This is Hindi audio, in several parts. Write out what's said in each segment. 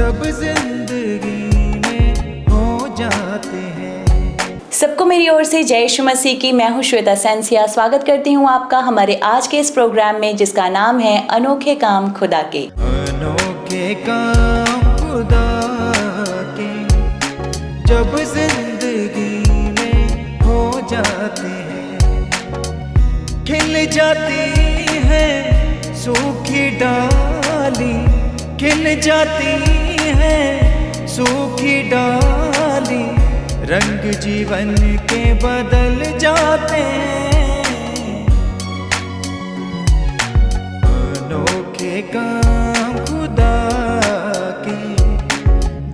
जब जिंदगी में हो जाते हैं। सबको मेरी ओर से जय यीशु मसीह की। मैं हूँ श्वेता सेंसिया। स्वागत करती हूँ आपका हमारे आज के इस प्रोग्राम में, जिसका नाम है अनोखे काम खुदा के। अनोखे काम खुदा के जब जिंदगी में हो जाते हैं, खिल जाती है सूखी डाली, खिल जाती है सूखी डाली, रंग जीवन के बदल जाते हैं। अनोखे काम खुदा के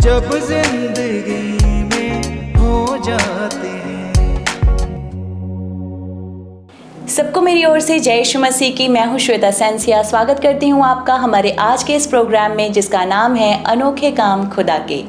जब जिंदगी में हो जाते हैं। सबको मेरी ओर से जय यीशु मसीह की। मैं हूँ श्वेता सेंसिया। स्वागत करती हूँ आपका हमारे आज के इस प्रोग्राम में, जिसका नाम है अनोखे काम खुदा के।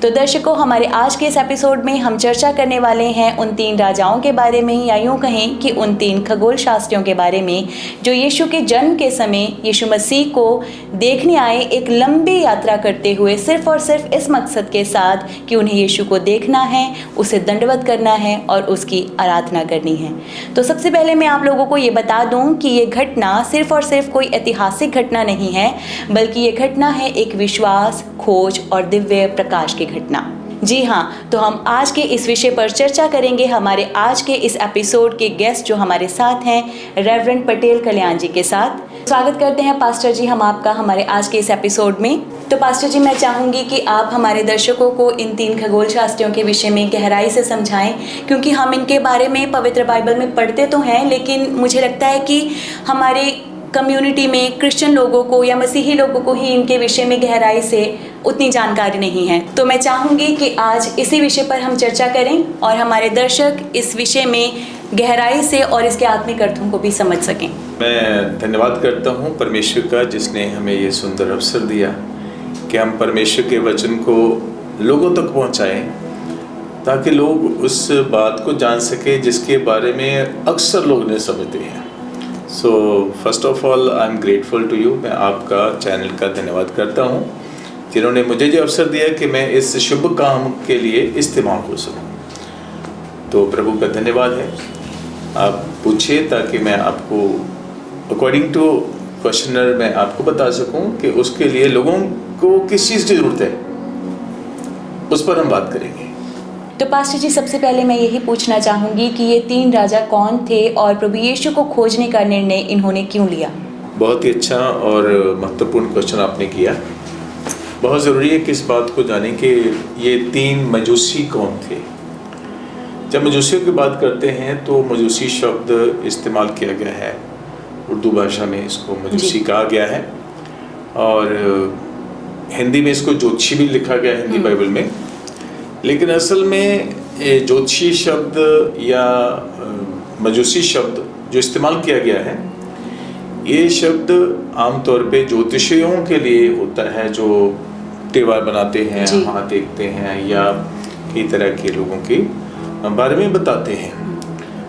तो दर्शकों, हमारे आज के इस एपिसोड में हम चर्चा करने वाले हैं उन 3 राजाओं के बारे में, या यूँ कहें कि उन 3 खगोल शास्त्रियों के बारे में जो यीशु के जन्म के समय यीशु मसीह को देखने आए, एक लंबी यात्रा करते हुए सिर्फ और सिर्फ इस मकसद के साथ कि उन्हें यीशु को देखना है, उसे दंडवत करना है और उसकी आराधना करनी है। तो सबसे पहले मैं आप लोगों को ये बता दूं कि ये घटना सिर्फ और सिर्फ कोई ऐतिहासिक घटना नहीं है, बल्कि ये घटना है एक विश्वास, खोज और दिव्य प्रकाश की घटना। जी हाँ, तो हम आज के इस विषय पर चर्चा करेंगे हमारे आज के इस एपिसोड के गेस्ट जो हमारे साथ हैं, रेवरेंड पटेल कल्याण जी के साथ। स्वागत करते हैं पास्टर जी हम आपका हमारे आज के इस एपिसोड में। तो पास्टर जी, मैं चाहूँगी कि आप हमारे दर्शकों को इन 3 खगोल शास्त्रियों के विषय में गहराई से समझाएं, क्योंकि हम इनके बारे में पवित्र बाइबल में पढ़ते तो हैं, लेकिन मुझे लगता है कि हमारे कम्युनिटी में क्रिश्चियन लोगों को या मसीही लोगों को ही इनके विषय में गहराई से उतनी जानकारी नहीं है। तो मैं चाहूँगी कि आज इसी विषय पर हम चर्चा करें और हमारे दर्शक इस विषय में गहराई से और इसके आत्मिक अर्थों को भी समझ सकें। मैं धन्यवाद करता हूँ परमेश्वर का, जिसने हमें ये सुंदर अवसर दिया कि हम परमेश्वर के वचन को लोगों तक पहुँचाएं, ताकि लोग उस बात को जान सके जिसके बारे में अक्सर लोग नहीं समझते हैं। So first of all I am grateful to you. मैं आपका चैनल का धन्यवाद करता हूँ, जिन्होंने मुझे जो अवसर दिया कि मैं इस शुभ काम के लिए इस्तेमाल हो सकूँ। तो प्रभु का धन्यवाद है। आप पूछिए ताकि मैं आपको अकॉर्डिंग टू क्वेश्चनर मैं आपको बता सकूं कि उसके लिए लोगों को किस चीज़ की ज़रूरत है, उस पर हम बात करेंगे। तो पास्टर जी, सबसे पहले मैं यही पूछना चाहूँगी कि ये 3 राजा कौन थे और प्रभु यीशु को खोजने का निर्णय इन्होंने क्यों लिया? बहुत ही अच्छा और महत्वपूर्ण क्वेश्चन आपने किया। बहुत ज़रूरी है कि इस बात को जानें कि ये 3 मजूसी कौन थे। जब मजूसियों की बात करते हैं तो मजूसी शब्द इस्तेमाल किया गया है, उर्दू भाषा में इसको मजूसी कहा गया है, और हिंदी में इसको ज्योतिषी भी लिखा गया है हिंदी बाइबल में। लेकिन असल में ज्योतिषी शब्द या मजूसी शब्द जो इस्तेमाल किया गया है, ये शब्द आमतौर पे ज्योतिषियों के लिए होता है जो त्योहार बनाते हैं, हाथ देखते हैं या कई तरह के लोगों के बारे में बताते हैं।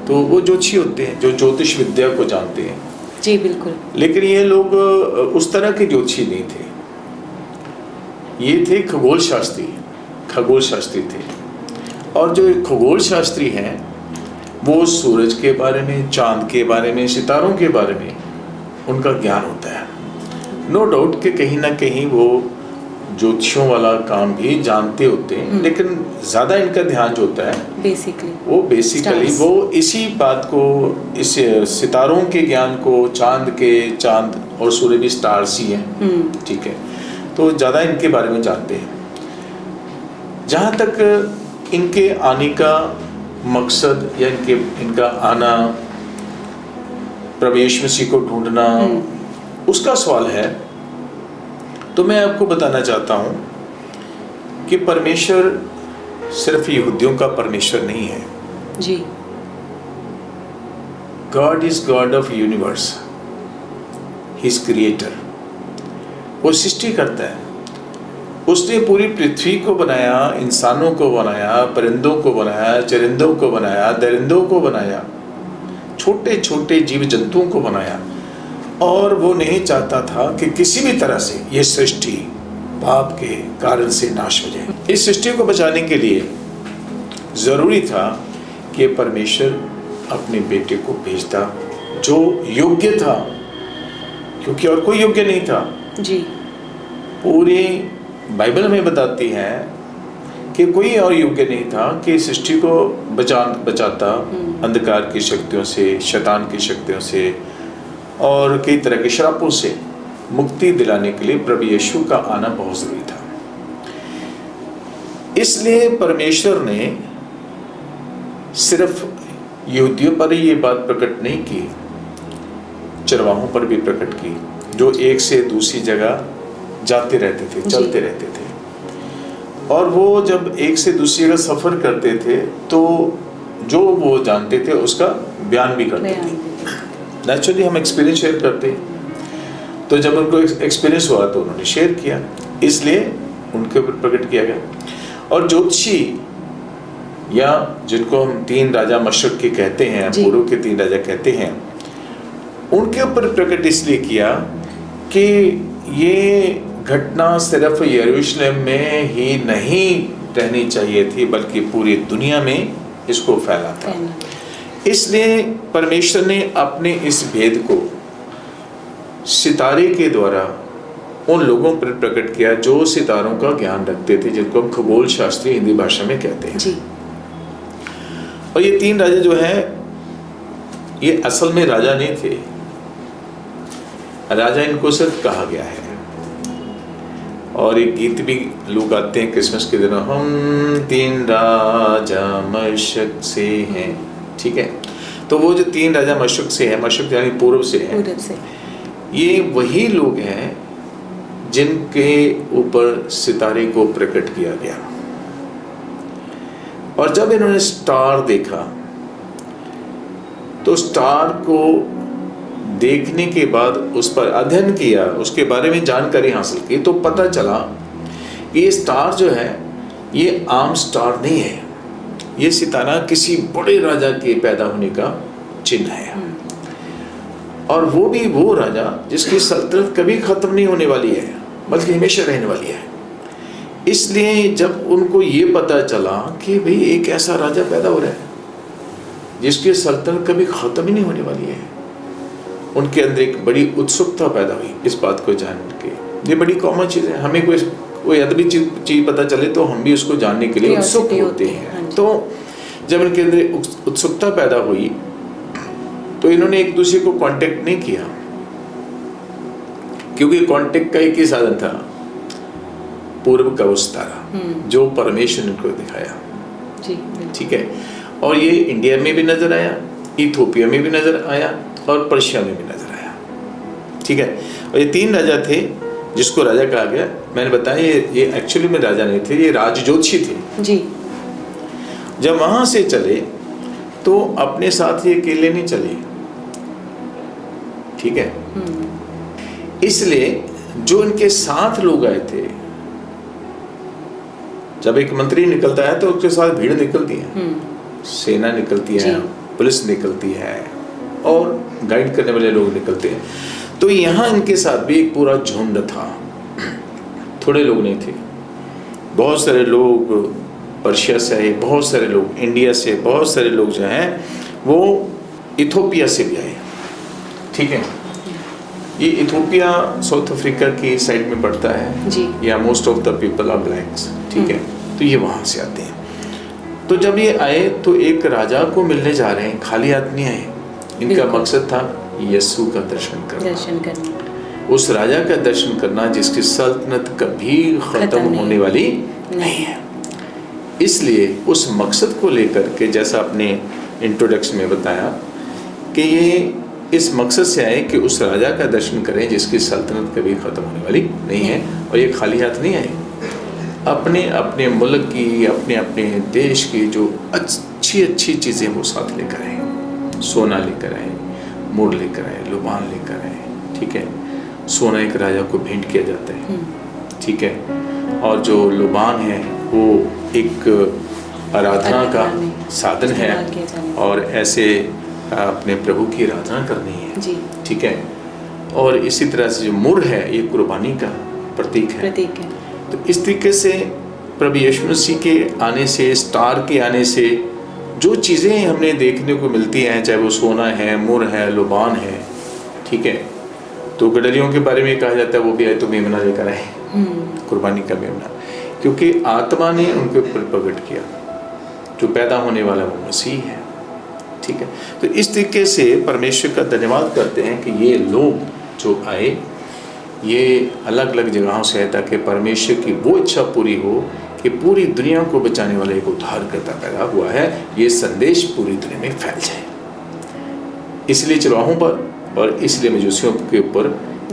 तो वो ज्योतिषी होते हैं जो ज्योतिष विद्या को जानते हैं। जी बिल्कुल। लेकिन ये लोग उस तरह के ज्योतिषी नहीं थे, ये थे खगोल शास्त्री। खगोल शास्त्री थे, और जो खगोल शास्त्री हैं वो सूरज के बारे में, चांद के बारे में, सितारों के बारे में उनका ज्ञान होता है। नो डाउट कि कहीं ना कहीं वो ज्योतिषों वाला काम भी जानते होते हैं, लेकिन ज़्यादा इनका ध्यान जो होता है बेसिकली वो इसी बात को, इस सितारों के ज्ञान को, चांद और सूर्य भी स्टार्स ही हैं, ठीक है, तो ज़्यादा इनके बारे में जानते हैं। जहाँ तक इनके आने का मकसद या इनका आना, प्रभु यीशु मसीह को ढूंढना, उसका सवाल है, तो मैं आपको बताना चाहता हूँ कि परमेश्वर सिर्फ यहूदियों का परमेश्वर नहीं है जी। God is God of universe, he is creator. वो सृष्टि करता है, उसने पूरी पृथ्वी को बनाया, इंसानों को बनाया, परिंदों को बनाया, चरिंदों को बनाया, दरिंदों को बनाया, छोटे छोटे जीव जंतुओं को बनाया, और वो नहीं चाहता था कि किसी भी तरह से ये सृष्टि पाप के कारण से नाश हो जाए। इस सृष्टि को बचाने के लिए जरूरी था कि परमेश्वर अपने बेटे को भेजता जो योग्य था, क्योंकि और कोई योग्य नहीं था जी। पूरी बाइबल हमें बताती है कि कोई और योग्य नहीं था कि सृष्टि को बचाता अंधकार की शक्तियों से, शैतान की शक्तियों से और कई तरह के श्रापों से मुक्ति दिलाने के लिए प्रभु यीशु का आना बहुत जरूरी था। इसलिए परमेश्वर ने सिर्फ यहूदियों पर ही ये बात प्रकट नहीं की, चरवाहों पर भी प्रकट की, जो एक से दूसरी जगह जाते रहते थे, चलते रहते थे। और वो जब एक से दूसरी जगह सफर करते थे तो जो वो जानते थे उसका बयान भी करते थे। नेचुरली हम एक्सपीरियंस शेयर करते हैं, तो जब उनको एक्सपीरियंस हुआ तो उन्होंने शेयर किया, इसलिए उनके ऊपर प्रकट किया गया। और ज्योतिषी या जिनको हम 3 राजा मशरक के कहते हैं, पूर्व के 3 राजा कहते हैं, उनके ऊपर प्रकट इसलिए किया कि ये घटना सिर्फ यरूशलेम में ही नहीं रहनी चाहिए थी, बल्कि पूरी दुनिया में इसको फैला था। इसलिए परमेश्वर ने अपने इस भेद को सितारे के द्वारा उन लोगों पर प्रकट किया जो सितारों का ज्ञान रखते थे, जिनको हम खगोल शास्त्री हिंदी भाषा में कहते हैं जी। और ये 3 राजा जो है ये असल में राजा नहीं थे, राजा इनको सिर्फ कहा गया है। और एक गीत भी लोग गाते हैं क्रिसमस के दिनों, हम 3 राजा मशक से हैं, ठीक है। तो वो जो 3 राजा मशक से हैं, मशक यानी पूर्व से हैं, ये वही लोग हैं जिनके ऊपर सितारे को प्रकट किया गया। और जब इन्होंने स्टार देखा तो स्टार को देखने के बाद उस पर अध्ययन किया, उसके बारे में जानकारी हासिल की, तो पता चला कि ये स्टार जो है ये आम स्टार नहीं है, ये सितारा किसी बड़े राजा के पैदा होने का चिन्ह है। और वो भी वो राजा जिसकी सल्तनत कभी खत्म नहीं होने वाली है, बल्कि हमेशा रहने वाली है। इसलिए जब उनको ये पता चला कि भाई एक ऐसा राजा पैदा हो रहा है जिसकी सल्तनत कभी खत्म ही नहीं होने वाली है, उनके अंदर एक बड़ी उत्सुकता पैदा हुई इस बात को जान के। ये बड़ी कॉमन चीज़ है, हमें कोई अदबी चीज़ पता चले तो हम भी उसको जानने के लिए उत्सुक होते हैं। तो जब इनके अंदर उत्सुकता पैदा हुई तो इन्होंने एक दूसरे को कांटेक्ट नहीं किया, क्योंकि कांटेक्ट का एक ही साधन था, पूर्व का उस तारा जो परमेश्वर ने इनको दिखाया, ठीक है। और ये इंडिया में भी नजर आया, इथियोपिया में भी नजर आया और पर्शिया में भी नजर आया, ठीक है। और ये 3 राजा थे जिसको राजा कहा गया। मैंने बताया ये एक्चुअली में राजा नहीं थे, ये राजज्योतिषी थे जी। जब वहां से चले तो अपने साथ ये अकेले नहीं चले, ठीक है। इसलिए जो इनके साथ लोग आए थे, जब एक मंत्री निकलता है तो उसके साथ भीड़ निकलती है, सेना निकलती है, पुलिस निकलती है और गाइड करने वाले लोग निकलते हैं। तो यहाँ इनके साथ भी एक पूरा झुंड था, थोड़े लोग नहीं थे, बहुत सारे लोग पर्शिया से आए, बहुत सारे लोग इंडिया से, बहुत सारे लोग जो हैं वो इथियोपिया से भी आए, ठीक है। ये इथियोपिया साउथ अफ्रीका की साइड में पड़ता है जी। या most of the people are blacks, ठीक है। तो ये वहाँ से आते हैं। तो जब ये आए तो एक राजा को मिलने जा रहे हैं, खाली हाथ नहीं आए। इनका मकसद था यीशु का दर्शन करना, उस राजा का दर्शन करना जिसकी सल्तनत कभी खत्म होने वाली नहीं है। इसलिए उस मकसद को लेकर के, जैसा आपने इंट्रोडक्शन में बताया कि ये इस मकसद से आए कि उस राजा का दर्शन करें जिसकी सल्तनत कभी खत्म होने वाली नहीं है। और ये खाली हाथ नहीं आए, अपने अपने मुल्क की, अपने अपने देश की जो अच्छी अच्छी चीज़ें वो साथ लेकर आए। सोना लेकर आए, मोर लेकर आए, लुबान लेकर आए, ठीक है। सोना एक राजा को भेंट किया जाता है, ठीक है। और जो लुबान है वो एक आराधना का साधन है और ऐसे अपने प्रभु की आराधना करनी है, ठीक है। और इसी तरह से जो मुर है ये कुर्बानी का प्रतीक है। तो इस तरीके से प्रभु यीशु मसीह के आने से, स्टार के आने से जो चीज़ें हमने देखने को मिलती हैं, चाहे वो सोना है, मुर है, लुबान है, ठीक है, तो गडरियों के बारे में कहा जाता है वो भी आए तो मेमना लेकर आए, कुर्बानी का मेमना, क्योंकि आत्मा ने उनके ऊपर प्रकट किया। जो पैदा होने वाला वो मसीह है, ठीक है। तो इस तरीके से परमेश्वर का धन्यवाद करते हैं कि ये लोग जो आए ये अलग अलग जगहों से है, ताकि परमेश्वर की वो इच्छा पूरी हो कि पूरी दुनिया को बचाने वाला एक उद्धारकर्ता पैदा हुआ है, ये संदेश पूरी दुनिया में फैल जाए। इसलिए चरवाहों पर और इसलिए मजूसियों के ऊपर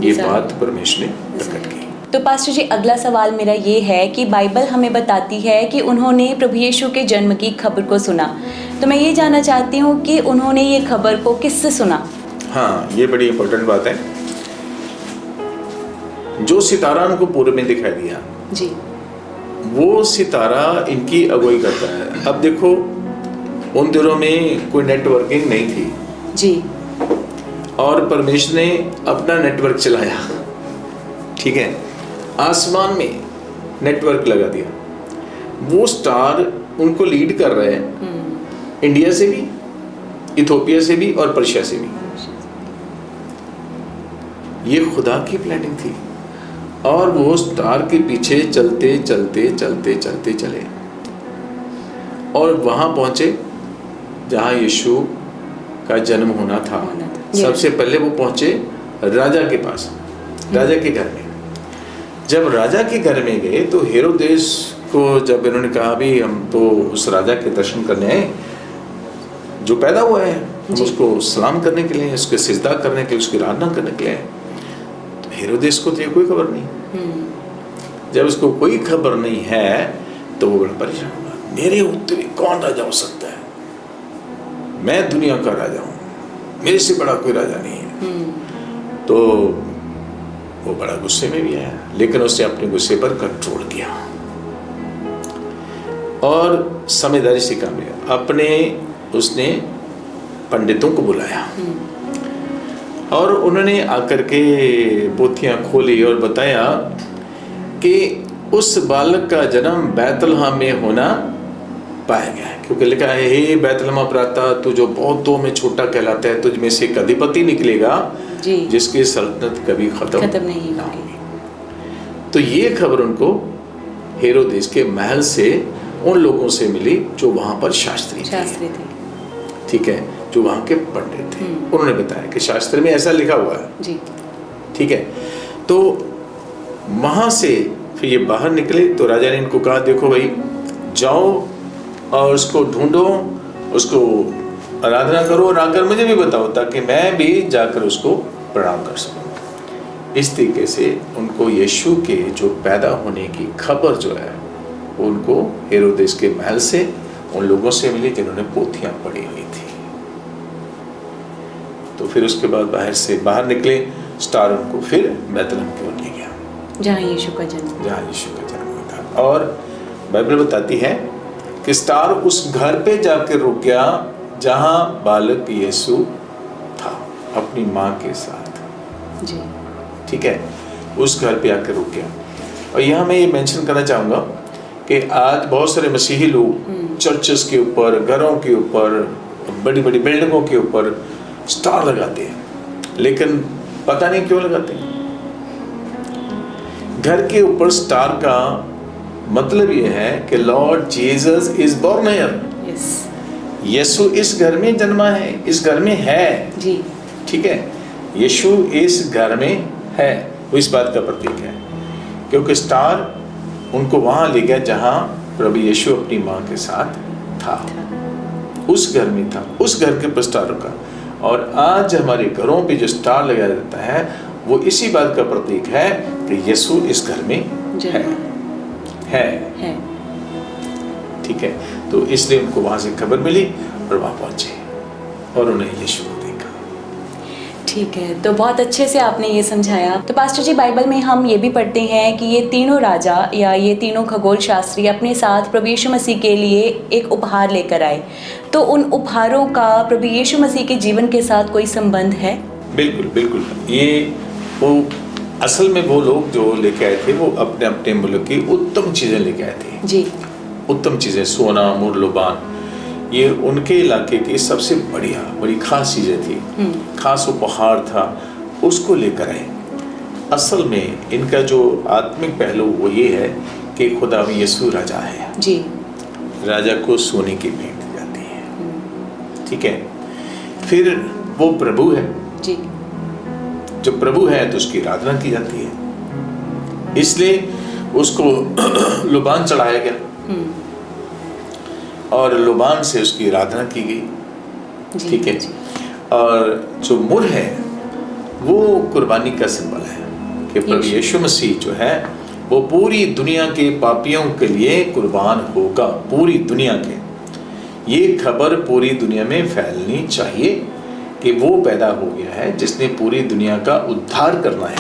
ये बात परमेश्वर ने प्रकट की। तो पास्टर जी, अगला सवाल मेरा ये है कि बाइबल हमें बताती है कि उन्होंने प्रभु यीशु के जन्म की खबर को सुना, तो मैं ये जानना चाहती हूँ कि उन्होंने ये खबर को किससे सुना? हाँ, ये बड़ी इंपॉर्टेंट बात है। जो सितारा उनको पूर्व में दिखाई दिया जी, वो सितारा इनकी अगुवाई करता है। अब देखो, उन दिनों में कोई नेटवर्किंग नहीं थी जी, और परमेश्वर ने अपना नेटवर्क चलाया, ठीक है, आसमान में नेटवर्क लगा दिया। वो स्टार उनको लीड कर रहे हैं, इंडिया से भी, इथोपिया से भी और पर्शिया से भी। ये खुदा की प्लानिंग थी और वो स्टार के पीछे चलते चलते चलते चलते चले और वहां पहुंचे जहां यीशु का जन्म होना था। सबसे पहले वो पहुंचे राजा के पास, राजा के घर में। जब राजा के घर में गए तो हेरोदेस को जब इन्होंने कहा भी हम तो उस राजा के दर्शन करने आए जो पैदा हुआ है, हम उसको सलाम करने के लिए, उसके सिजदा करने के लिए, उसकी आराधना करने के लिए, तो हेरोदेस को तो कोई खबर नहीं। जब उसको कोई खबर नहीं है तो वो बड़ा परेशान हुआ, मेरे उत्तरी कौन राजा हो सकता है, मैं दुनिया का राजा हूँ, मेरे से बड़ा कोई राजा नहीं है। तो वो बड़ा गुस्से में भी आया, लेकिन उसने अपने गुस्से पर कंट्रोल किया और समझदारी से काम लिया। उसने पंडितों को बुलाया और उन्होंने आकर के पोथियां खोली और बताया कि उस बालक का जन्म बैतलहम में होना पाया गया है, क्योंकि लिखा है, हे बैतलहम प्राता, तू जो बहुतों में छोटा कहलाता है, तुझ में से एक अधिपति निकलेगा जिसकी सल्तनत कभी खत्म नहीं होगी। तो ये खबर उनको हेरोदेस के महल से उन लोगों से मिली जो वहां पर शास्त्री थे, ठीक है, जो वहां के पंडित थे। उन्होंने बताया कि शास्त्र में ऐसा लिखा हुआ है जी, ठीक है। तो वहां से फिर ये बाहर निकले तो राजा ने इनको कहा, देखो भाई, जाओ और उसको ढूंढो, उसको आराधना करो और आकर मुझे भी बताओ ताकि मैं भी जाकर उसको प्रणाम कर सकूं। इस तरीके से उनको यीशु के जो पैदा होने की खबर जो है वो उनको हेरोदेस के महल से उन लोगों से मिली जिन्होंने पोथियां पढ़ी हुई थी। तो फिर उसके बाद बाहर निकले, स्टार उनको फिर बैतलहम की ओर ले गया जहाँ यीशु का जन्म हुआ था। और बाइबल बताती है कि स्टार उस घर पे जाकर रुक गया जहां बालक यीशु था अपनी माँ के साथ जी, ठीक है, उस घर पे आकर रुक गया। और यहाँ मैं ये मेंशन करना चाहूँगा कि आज बहुत सारे मसीही लोग चर्चेस के ऊपर, घरों के ऊपर, बड़ी बड़ी बिल्डिंगों के ऊपर स्टार लगाते हैं, लेकिन पता नहीं क्यों लगाते हैं। घर के ऊपर स्टार का मतलब ये है कि Lord Jesus is born here, Yeshu इस घर में जन्मा है, इस घर में है जी, ठीक है, यीशु इस घर में है। वो इस बात का प्रतीक है क्योंकि स्टार उनको वहां ले गया जहां प्रभु यीशु अपनी माँ के साथ था, उस घर में था, उस घर के ऊपर स्टार रुका। और आज हमारे घरों पे जो स्टार लगाया जाता है वो इसी बात का प्रतीक है कि यीशु इस घर में है। ठीक है, तो इसलिए उनको वहां से खबर मिली और वहां पहुंचे और उन्हें यीशु को देखा। ठीक है, तो बहुत अच्छे से आपने ये समझाया। तो पास्टर जी, बाइबल में हम ये भी पढ़ते हैं कि ये तीनों राजा या ये तीनों खगोल शास्त्री अपने साथ प्रभु यीशु मसीह के लिए एक उपहार लेकर आए, तो उन उपहारों का प्रभु यीशु मसीह के जीवन के साथ कोई संबंध है? बिल्कुल बिल्कुल, ये वो असल में वो लोग जो लेके आए थे वो अपने अपने मुल्क की उत्तम चीज़ें लेके आए थे। जी। उत्तम चीज़ें, सोना, मुर, लुबान, ये उनके इलाके की सबसे बड़ी खास चीज़ें थी, खास उपहार था, उसको लेकर आए। असल में इनका जो आत्मिक पहलू वो ये है कि खुदा में यीशु राजा है जी। राजा को सोने की भेंट दी जाती है, ठीक है। फिर वो प्रभु है जी। जो प्रभु है तो उसकी आराधना की जाती है, इसलिए उसको लुबान चढ़ाया गया और लुबान से उसकी आराधना की गई, ठीक है। और जो मुर है वो कुर्बानी का सिंबल है कि प्रभु यीशु मसीह जो है वो पूरी दुनिया के पापियों के लिए कुर्बान होगा, पूरी दुनिया के। ये खबर पूरी दुनिया में फैलनी चाहिए कि वो पैदा हो गया है जिसने पूरी दुनिया का उद्धार करना है।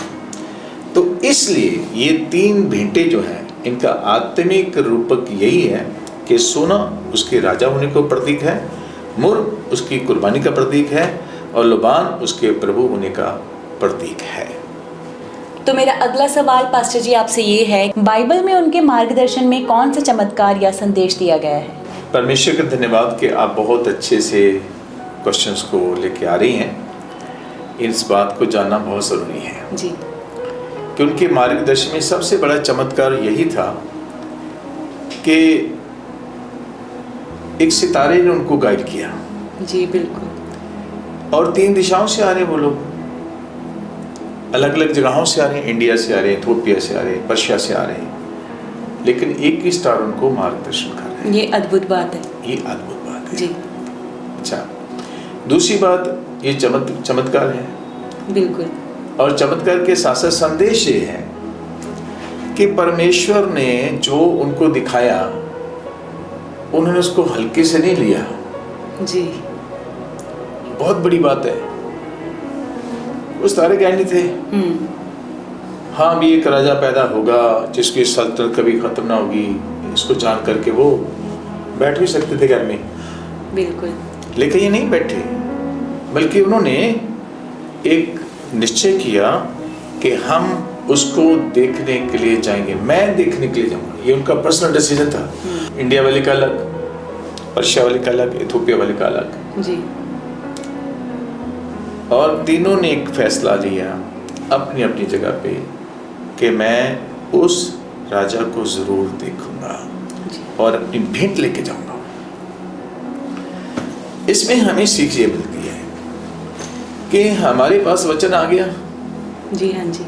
तो इसलिए ये 3 भेंटें जो हैं इनका आत्मिक रूपक यही है कि सोना उसके राजा होने को प्रतीक है, मुर उसकी कुर्बानी का प्रतीक है और लुबान उसके प्रभु होने का प्रतीक है। तो मेरा अगला सवाल पास्टर जी आपसे ये है, बाइबल में उनके मार्गदर्शन में कौन सा चमत्कार या संदेश दिया गया है? परमेश्वर का धन्यवाद कि आप बहुत अच्छे से क्वेश्चंस को लेके आ रही हैं। इस बात को जानना बहुत ज़रूरी है जी। कि उनके मार्गदर्शन में सबसे बड़ा चमत्कार यही था कि एक सितारे ने उनको गाइड किया। जी बिल्कुल। और 3 दिशाओं से आ रहे वो लोग, अलग अलग जगहों से आ रहे हैं, इंडिया से आ रहे हैं, इथोपिया से आ रहे हैं, पर्शिया से आ रहे हैं, लेकिन एक ही स्टार उनको मार्गदर्शन कर रहे हैं। ये अद्भुत बात है। ये अद्भुत बात है जी। अच्छा, दूसरी बात ये चमत्कार है बिल्कुल। और चमत्कार के साथ साथ संदेश ये है कि परमेश्वर ने जो उनको दिखाया उन्होंने उसको हल्के से नहीं लिया। जी। बहुत बड़ी बात है। उस तारे ज्ञानी थे, हाँ भी एक राजा पैदा होगा जिसकी सल्तनत कभी खत्म ना होगी, इसको जान करके वो बैठ भी सकते थे घर में, बिल्कुल। लेकिन ये नहीं बैठे, बल्कि उन्होंने एक निश्चय किया कि हम उसको देखने के लिए जाएंगे, मैं देखने के लिए जाऊंगा। ये उनका पर्सनल डिसीजन था। इंडिया वाले का अलग, पर्शिया वाले का अलग, इथोपिया वाले का अलग। जी। और तीनों ने एक फैसला लिया अपनी अपनी जगह पे कि मैं उस राजा को जरूर देखूंगा और अपनी भेंट लेके जाऊंगा। इसमें हमें सीख ये मिलती है कि हमारे पास वचन आ गया। जी हाँ जी।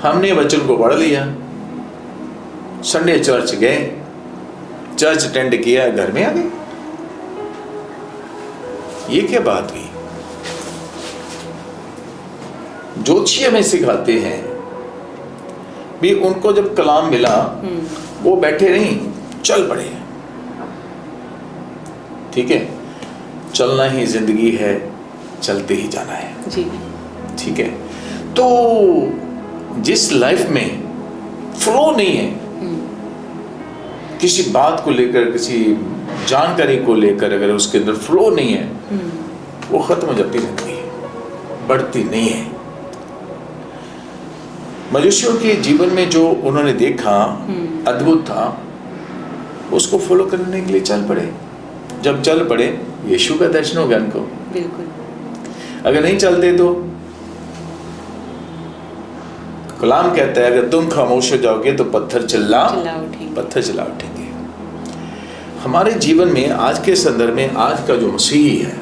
हमने वचन को पढ़ लिया, संडे चर्च गए, चर्च अटेंड किया, घर में आ गए। ये क्या बात हुई? ज्योतिषी हमें सिखाते हैं भी उनको जब कलाम मिला वो बैठे नहीं, चल पड़े। ठीक है, चलना ही जिंदगी है, चलते ही जाना है जी। ठीक है। तो जिस लाइफ में फ्लो नहीं है, किसी बात को लेकर, किसी जानकारी को लेकर अगर उसके अंदर फ्लो नहीं है, वो खत्म हो जाती जिंदगी, बढ़ती नहीं है। मनुष्यों के जीवन में जो उन्होंने देखा अद्भुत था, उसको फॉलो करने के लिए चल पड़े। जब चल पड़े, यीशु का दर्शन हो गया उनको। बिल्कुल। अगर नहीं चलते तो कलाम कहता है अगर तुम खामोश हो जाओगे तो पत्थर चिल्ला उठेंगे। हमारे जीवन में आज के संदर्भ में आज का जो मसीही है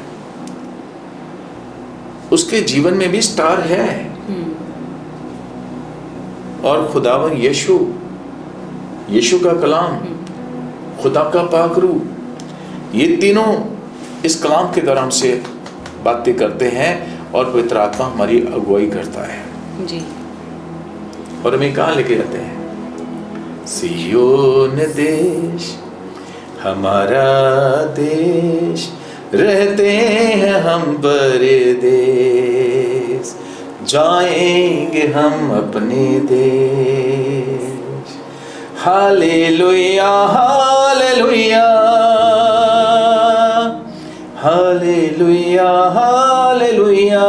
उसके जीवन में भी स्टार है, और खुदावन यीशु का कलाम, खुदा का पाक रूह, ये तीनों इस कलाम के द्वारा हमसे बातें करते हैं और पवित्र आत्मा हमारी अगुवाई करता है जी। और हमें कहाँ लेके जाते हैं? सियोन देश हमारा देश, रहते हैं हम परदेश, जाएंगे हम अपने देश। Hallelujah hallelujah hallelujah hallelujah.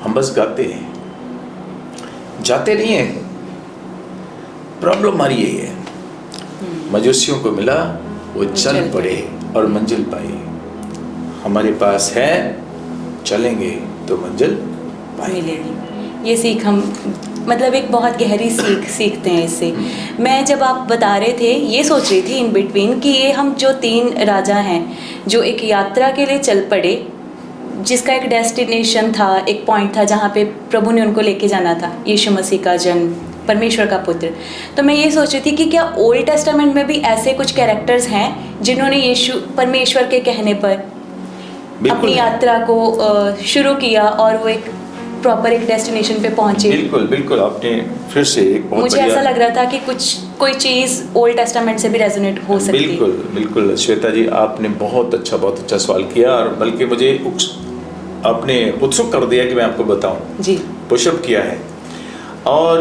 हम बस गाते हैं, जाते नहीं हैं। प्रॉब्लम हमारी यही है, मजूसियों को मिला वो चल पड़े और मंजिल पाई। हमारे पास है, चलेंगे तो मंजिल पाएंगे। मिलेगी। ये सीख हम मतलब एक बहुत गहरी सीखते हैं इससे। मैं जब आप बता रहे थे ये सोच रही थी इन बिटवीन कि ये हम जो 3 राजा हैं जो एक यात्रा के लिए चल पड़े, जिसका एक डेस्टिनेशन था, एक पॉइंट था जहाँ पे प्रभु ने उनको लेके जाना था, यीशु मसीह का जन्म, परमेश्वर का पुत्र। तो मैं ये सोच रही थी कि क्या ओल्ड टेस्टामेंट में भी ऐसे कुछ कैरेक्टर्स हैं जिन्होंने यीशु परमेश्वर के कहने पर अपनी यात्रा को शुरू किया और वो एक प्रॉपर एक डेस्टिनेशन पे पहुंचे। बिल्कुल बिल्कुल, आपने फिर से एक बहुत मुझे ऐसा लग रहा था कि कोई चीज़ ओल्ड टेस्टामेंट से भी रेजोनेट हो सकती है। बिल्कुल बिल्कुल श्वेता जी, आपने बहुत अच्छा सवाल किया, और बल्कि मुझे आपने उत्सुक कर दिया कि मैं आपको बताऊं। जी, पुशअप किया है। और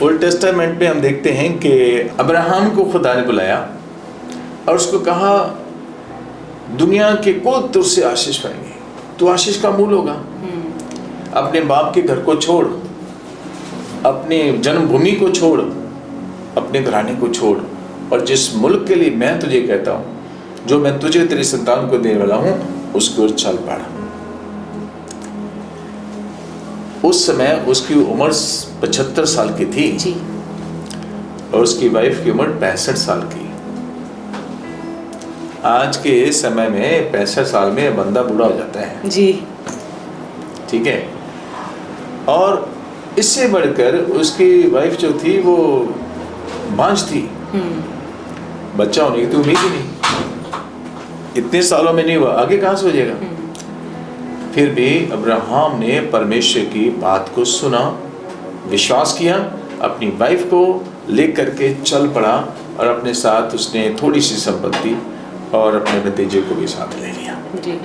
ओल्ड टेस्टामेंट में हम देखते हैं कि अब्राहम को खुदा ने बुलाया और उसको कहा दुनिया के कोई तुझ से आशीष पाएंगे, तू आशीष का मूल होगा। अपने बाप के घर को छोड़, अपने जन्मभूमि को छोड़, अपने घराने को छोड़, और जिस मुल्क के लिए मैं तुझे कहता हूँ, जो मैं तुझे तेरी संतान को देने वाला हूँ, उसकी ओर चल पड़ा। उस समय उसकी उम्र 75 साल की थी जी, और उसकी वाइफ की उम्र 65 साल की। आज के समय में 65 साल में बंदा बूढ़ा हो जाता है जी, ठीक है। और इससे बढ़कर उसकी वाइफ जो थी वो बांझ थी, बच्चा होने की तो उम्मीद ही नहीं, इतने सालों में नहीं हुआ, आगे कहाँ से हो जाएगा। फिर भी अब्राहम ने परमेश्वर की बात को सुना, विश्वास किया, अपनी वाइफ को लेकर के चल पड़ा, और अपने साथ उसने थोड़ी सी संपत्ति और अपने भतीजे को भी साथ ले लिया जी।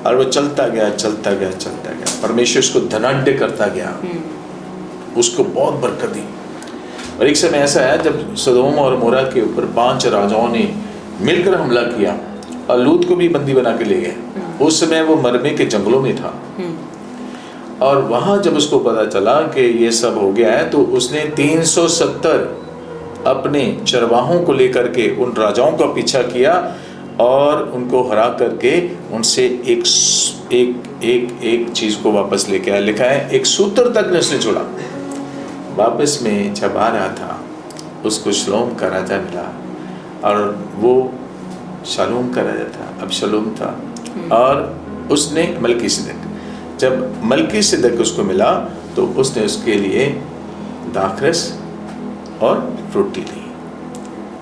और वो चलता गया चलता गया चलता गया। परमेश्वर उसको धनाढ्य करता गया, उसको बहुत बरकत दी। और एक समय ऐसा है जब सदोम और मोरा के ऊपर 5 राजाओं ने मिलकर हमला किया और लूत को भी बंदी बना के ले गए। उस समय वो मरमे के जंगलों में था, और वहां जब उसको पता चला कि ये सब हो गया है, तो उसने 370 अपने चरवाहों को लेकर के उन राजाओं का पीछा किया और उनको हरा करके उनसे एक चीज को वापस लेके आया। लिखा है एक सूत्र तक ने उसने छोड़ा। वापस में जब आ रहा था, उसको शलोम का राजा मिला, और वो शालूम का राजा था, अब शलोम था, और उसने मलकीसिदक, जब मलकीसिदक उसको मिला तो उसने उसके लिए दाखरस और रोटी ली,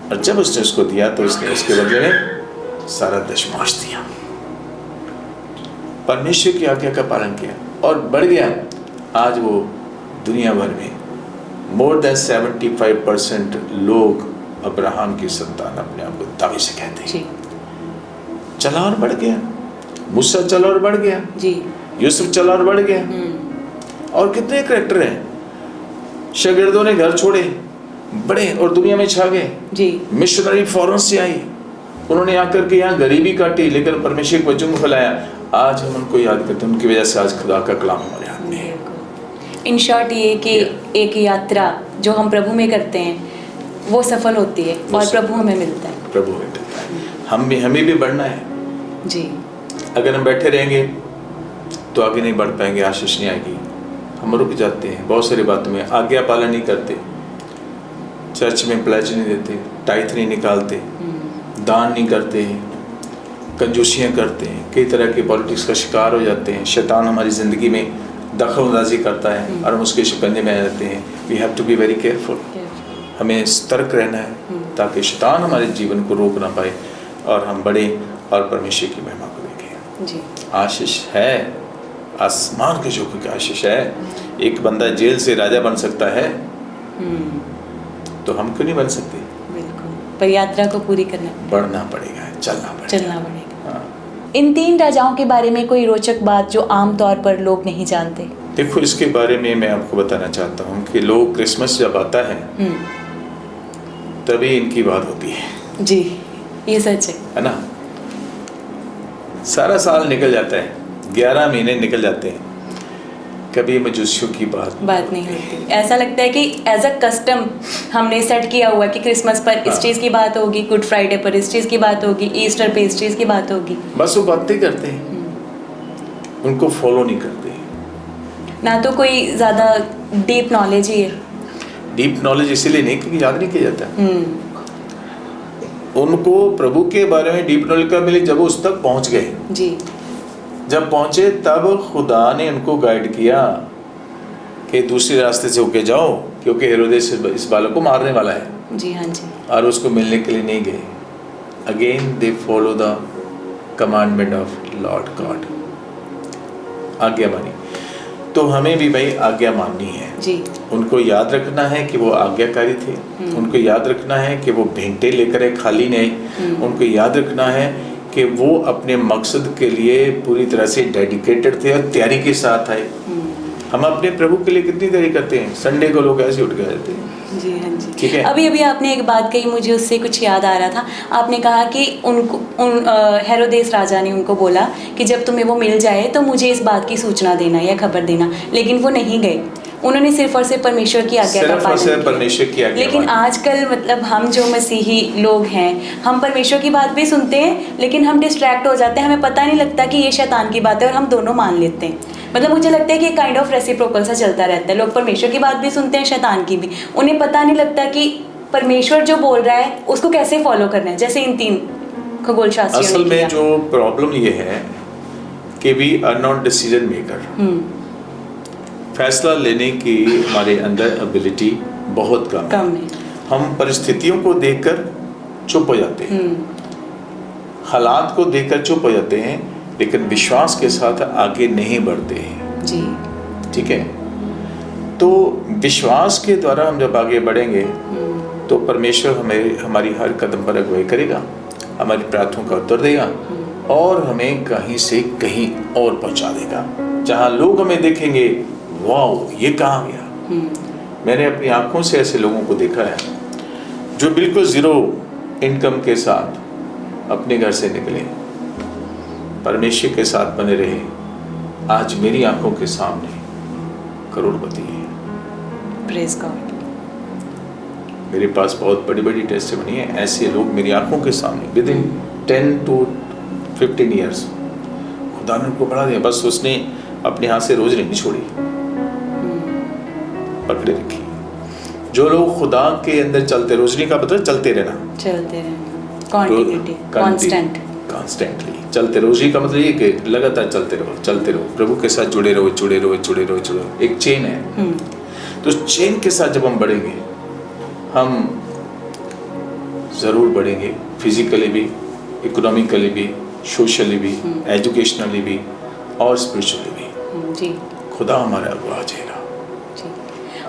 और जब उसने उसको दिया तो उसने उसके बदले में सारा दशमांश दिया। परमेश्वर की आज्ञा का पालन किया और बढ़ गया। आज वो दुनिया भर में मोर देन 75% लोग अब्राहम की संतान अपने आप को दावे से कहते हैं। चला और बढ़ गया, मूसा चला और बढ़ गया जी, यूसुफ चला और बढ़ गया। और कितने करैक्टर हैं, शागिर्दों ने घर छोड़े, बड़े और दुनिया में छा गए जी। मिशनरी फॉरेन से आई, उन्होंने आकर के यहाँ गरीबी काटी, लेकिन परमेश्वर के वचन को फैलाया। आज हम उनको याद करते हैं, उनकी वजह से आज खुदा का कलाम हमारे हाथ में है। इन शॉर्ट ये कि एक यात्रा जो हम प्रभु में करते हैं वो सफल होती है और प्रभु हमें मिलता है, प्रभु हमें मिलता है। हमें भी बढ़ना है जी। अगर हम बैठे रहेंगे तो आगे नहीं बढ़ पाएंगे, आशीष नहीं आएगी। हम रुक जाते हैं बहुत सारी बातों में, आज्ञा पालन नहीं करते, चर्च में प्लेज नहीं देते, टाइथ नहीं निकालते, दान नहीं करते हैं, कंजूसियाँ करते हैं, कई तरह के पॉलिटिक्स का शिकार हो जाते हैं। शैतान हमारी ज़िंदगी में दखलअंदाजी करता है और हम उसके शिकंजे में आ जाते हैं। We have to be very careful, हमें सतर्क रहना है ताकि शैतान हमारे जीवन को रोक ना पाए और हम बढ़े और परमेश्वर की महिमा को देखें जी। आशीष है, आसमान के जोखिम की आशीष है। एक बंदा जेल से राजा बन सकता है, तो हम क्यों नहीं बन सकते? बिल्कुल, पर यात्रा को पूरी करना, बढ़ना पड़ेगा, चलना पड़ेगा। हाँ। इन 3 राजाओं के बारे में कोई रोचक बात जो आम तौर पर लोग नहीं जानते? देखो, इसके बारे में मैं आपको बताना चाहता हूँ कि लोग क्रिसमस जब आता है तभी इनकी बात होती है जी, ये सच है ना। सारा साल निकल जाता है, 11 महीने निकल जाते हैं, कभी मजूसियों की बात नहीं होती। ऐसा लगता है कि एज अ कस्टम हमने सेट किया हुआ कि क्रिसमस पर इस हाँ। चीज़ की बात होगी, गुड फ्राइडे पर इस चीज़ की बात होगी, ईस्टर पे इस चीज़ की बात होगी। बस वो बातें करते हैं, उनको फॉलो नहीं करते। ना तो कोई ज़्यादा डीप नॉलेज ही है। डीप नॉलेज इसीलिए नहीं क्योंकि याद नहीं किया जाता। उनको प्रभु के बारे में डीप नॉलेज कब मिली? जब वो उस तक पहुंच गए। जी। जब पहुंचे तब खुदा ने उनको गाइड किया कि दूसरे रास्ते से होके जाओ, क्योंकि हेरोदेस इस बालक को मारने वाला है। जी हाँ जी। और उसको मिलने के लिए नहीं गए। Again they follow the commandment of Lord God, आज्ञा मानी। तो हमें भी भाई आज्ञा माननी है जी। उनको याद रखना है कि वो आज्ञाकारी थे। उनको याद रखना है कि वो भेंटे लेकर आए, खाली नहीं। उनको याद रखना है कि वो अपने मकसद के लिए पूरी तरह से डेडिकेटेड थे और तैयारी के साथ आए। हम अपने प्रभु के लिए कितनी तैयारी करते हैं? संडे को लोग ऐसे उठ के जाते हैं। जी हाँ जी। ठीक है। अभी आपने एक बात कही, मुझे उससे कुछ याद आ रहा था। आपने कहा कि हेरोदेस राजा ने उनको बोला कि जब तुम्हें वो मिल जाए तो मुझे इस बात की सूचना देना या खबर देना, लेकिन वो नहीं गए। उन्होंने सिर्फ और सिर्फ परमेश्वर की आज्ञा का पालन किया। परमेश्वर की आज्ञा। लेकिन आजकल मतलब हम जो मसीही लोग हैं, हम परमेश्वर की बात भी सुनते हैं लेकिन हम डिस्ट्रैक्ट हो जाते हैं। हमें पता नहीं लगता कि ये शैतान की बात है और हम दोनों मान लेते हैं। मतलब मुझे लगता है कि काइंड ऑफ रेसिप्रोकल सा चलता रहता है। लोग परमेश्वर की बात भी सुनते हैं, शैतान की भी। उन्हें पता नहीं लगता कि परमेश्वर जो बोल रहा है उसको कैसे फॉलो करना है, जैसे इन 3 खगोल शास्त्रियों ने असल किया। में जो प्रॉब्लम ये है कि we are not decision maker. फैसला लेने की हमारे अंदर एबिलिटी बहुत कम है। हम परिस्थितियों को देखकर चुप हो जाते हैं, हालात को देखकर चुप हो जाते हैं, लेकिन विश्वास के साथ आगे नहीं बढ़ते हैं। जी। ठीक है। तो विश्वास के द्वारा हम जब आगे बढ़ेंगे तो परमेश्वर हमारी हर कदम पर अगुवाई करेगा, हमारी प्रार्थनाओं का उत्तर देगा और हमें कहीं से कहीं और पहुंचा देगा, जहां लोग हमें देखेंगे, वाओ ये कहाँ गया। मैंने अपनी आंखों से ऐसे लोगों को देखा है जो बिल्कुल जीरो इनकम के साथ अपने घर से निकले, परमेश्वर के साथ बने रहे, आज मेरी आंखों के सामने करोड़पति है। Praise God. मेरे पास बहुत बड़ी बड़ी टेस्टिमनी है, ऐसे लोग मेरी आंखों के सामने विद इन 10 to 15 ईयर्स खुदा ने उनको बढ़ा दिया। बस उसने अपने हाथ से रोज नहीं छोड़ी, पकड़े रखी। जो लोग खुदा के अंदर चलते, रोशनी का मतलब चलते रहना, कॉन्स्टेंटली चलते। रोशनी का मतलब ये कि लगातार चलते रहो, प्रभु के साथ जुड़े रहो। एक चेन है। तो चेन के साथ जब हम बढ़ेंगे, हम जरूर बढ़ेंगे, फिजिकली भी, इकोनॉमिकली भी, सोशली भी, एजुकेशनली भी और स्पिरिचुअली भी। जी। खुदा हमारा अगुवा है।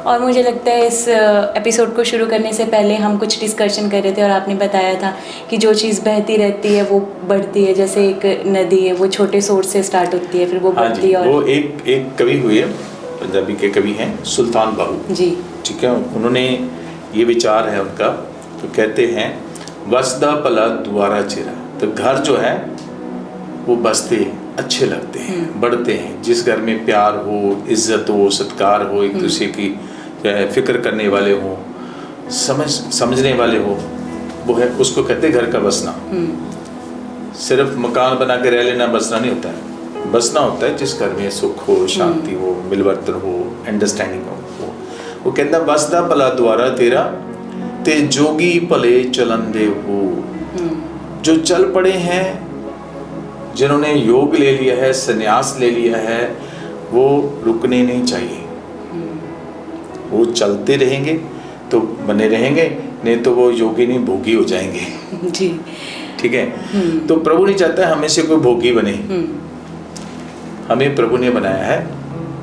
और मुझे लगता है इस एपिसोड को शुरू करने से पहले हम कुछ डिस्कशन कर रहे थे और आपने बताया था कि जो चीज़ बहती रहती है वो बढ़ती है। जैसे एक नदी है, वो छोटे सोर्स से स्टार्ट होती है, फिर वो बढ़ती है। और वो एक कवि हुए, पंजाबी के कवि हैं सुल्तान बाहू जी। ठीक है। उन्होंने ये विचार है उनका, तो कहते हैं वसदा भला द्वारा चिरा। तो घर जो है वो बसते अच्छे लगते हैं, बढ़ते हैं। जिस घर में प्यार हो, इज्जत हो, सत्कार हो, एक दूसरे की फिक्र करने वाले हो, समझने वाले हो, वो है, उसको कहते हैं घर का बसना। सिर्फ मकान बना के रह लेना बसना नहीं होता है। बसना होता है जिस घर में सुख हो, शांति हो, मिलवर्तन हो, अंडरस्टैंडिंग हो। वो कहता बसदा भला द्वारा तेरा ते जोगी भले चलन दे हो। जो चल पड़े हैं, जिन्होंने योग ले लिया है, संन्यास ले लिया है, वो रुकने नहीं चाहिए। वो चलते रहेंगे तो बने रहेंगे, नहीं तो वो योगी नहीं भोगी हो जाएंगे। जी। ठीक है। तो प्रभु नहीं चाहता है हमें से कोई भोगी बने। हमें प्रभु ने बनाया है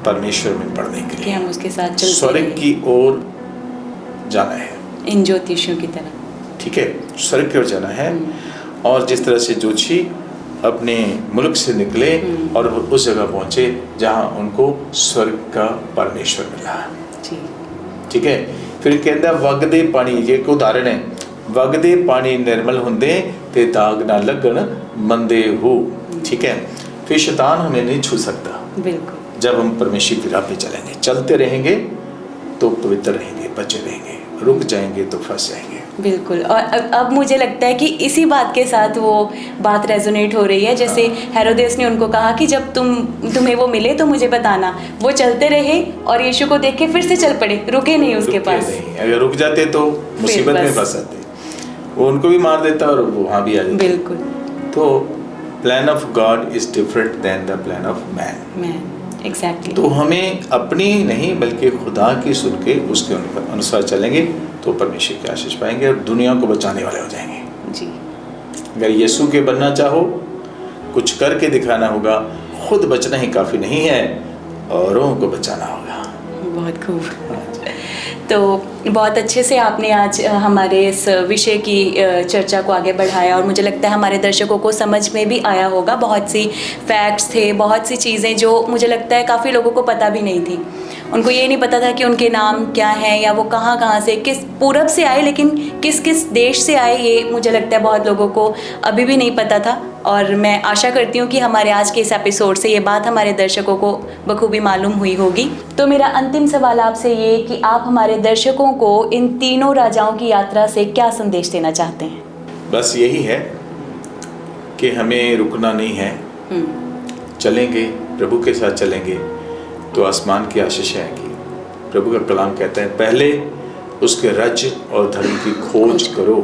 परमेश्वर में पढ़ने के लिए, हम उसके साथ चलते स्वर्ग की ओर जाना है, इन ज्योतिषियों की तरह। ठीक है, स्वर्ग की ओर जाना है। और जिस तरह से जोशी अपने मुल्क से निकले और उस जगह पहुंचे जहां उनको स्वर्ग का परमेश्वर मिला। ठीक है। फिर कहता वगदे पानी, ये एक उदाहरण है, वगदे पानी निर्मल हुंदे ते दाग ना लगन मंदे हो। ठीक है। फिर शैतान हमें नहीं छू सकता। बिल्कुल। जब हम परमेश्वर की राह पे चलेंगे, चलते रहेंगे तो पवित्र रहेंगे, बचे रहेंगे, रुक जाएंगे तो फंस जाएंगे। बिल्कुल। और अब मुझे लगता है कि इसी बात के साथ वो बात रेजोनेट हो रही है, जैसे हेरोदेस ने उनको कहा कि जब तुम्हें वो मिले तो मुझे बताना। वो चलते रहे और यीशु को देख के फिर से चल पड़े, रुके नहीं उसके पास। नहीं, अगर रुक जाते तो मुसीबत में फंस जाते, वो उनको भी मार देता और वो वहाँ भी आ जाते। बिल्कुल। तो plan of God is different than the plan of man. Exactly. तो हमें अपनी नहीं बल्कि खुदा की सुन के उसके अनुसार चलेंगे तो परमेश्वर की आशीष पाएंगे और दुनिया को बचाने वाले हो जाएंगे जी। अगर यीशु के बनना चाहो, कुछ करके दिखाना होगा, खुद बचना ही काफ़ी नहीं है, औरों को बचाना होगा। बहुत खूब। तो बहुत अच्छे से आपने आज हमारे इस विषय की चर्चा को आगे बढ़ाया और मुझे लगता है हमारे दर्शकों को समझ में भी आया होगा। बहुत सी फैक्ट्स थे, बहुत सी चीज़ें जो मुझे लगता है काफ़ी लोगों को पता भी नहीं थी। उनको ये नहीं पता था कि उनके नाम क्या हैं या वो कहाँ से, किस पूरब से आए, लेकिन किस किस देश से आए, ये मुझे लगता है बहुत लोगों को अभी भी नहीं पता था। और मैं आशा करती हूँ कि हमारे आज के इस एपिसोड से ये बात हमारे दर्शकों को बखूबी मालूम हुई होगी। तो मेरा अंतिम सवाल आपसे ये कि आप हमारे दर्शकों को इन तीनों राजाओं की यात्रा से क्या संदेश देना चाहते हैं? बस यही है कि हमें रुकना नहीं है, चलेंगे, प्रभु के साथ चलेंगे तो आसमान की आशीष आएगी। प्रभु का कलाम कहता है पहले उसके राज्य और धर्म की खोज करो,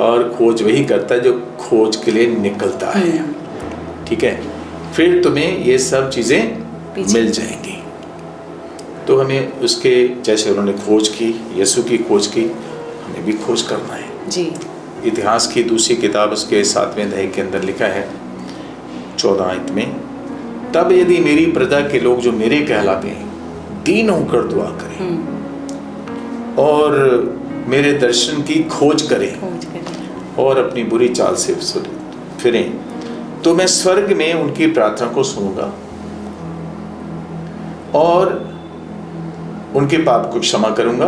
और खोज वही करता है जो खोज के लिए निकलता है। ठीक है, फिर तुम्हें ये सब चीज़ें मिल जाएंगी। तो हमें उसके जैसे उन्होंने खोज की, यीशु की खोज की, हमें भी खोज करना है जी। इतिहास की दूसरी किताब उसके 7वें अध्याय के अंदर लिखा है 14 आयत में, तब यदि मेरी प्रजा के लोग जो मेरे कहलाते हैं दीन होकर दुआ करें और मेरे दर्शन की खोज करें और अपनी बुरी चाल से फिरें, तो मैं स्वर्ग में उनकी प्रार्थना को सुनूंगा और उनके पाप को क्षमा करूंगा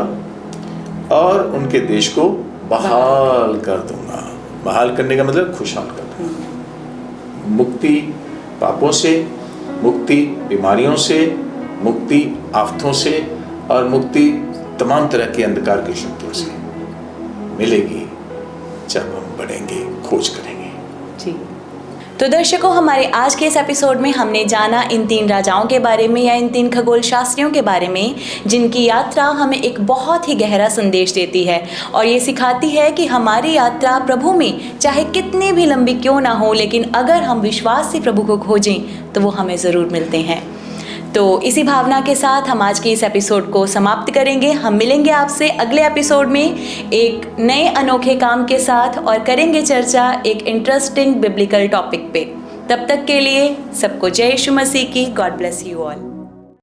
और उनके देश को बहाल कर दूंगा। बहाल करने का मतलब खुशहाल करना, मुक्ति पापों से, मुक्ति बीमारियों से, मुक्ति आफतों से और मुक्ति तमाम तरह के अंधकार की शक्तियों से मिलेगी जब हम बढ़ेंगे, खोज करेंगे जी। तो दर्शकों, हमारे आज के इस एपिसोड में हमने जाना इन 3 राजाओं के बारे में या इन 3 खगोल शास्त्रियों के बारे में, जिनकी यात्रा हमें एक बहुत ही गहरा संदेश देती है और ये सिखाती है कि हमारी यात्रा प्रभु में चाहे कितनी भी लंबी क्यों ना हो, लेकिन अगर हम विश्वास से प्रभु को खोजें तो वो हमें ज़रूर मिलते हैं। तो इसी भावना के साथ हम आज के इस एपिसोड को समाप्त करेंगे। हम मिलेंगे आपसे अगले एपिसोड में एक नए अनोखे काम के साथ और करेंगे चर्चा एक इंटरेस्टिंग बिब्लिकल टॉपिक पे। तब तक के लिए सबको जय यीशु मसीह की। God bless you all.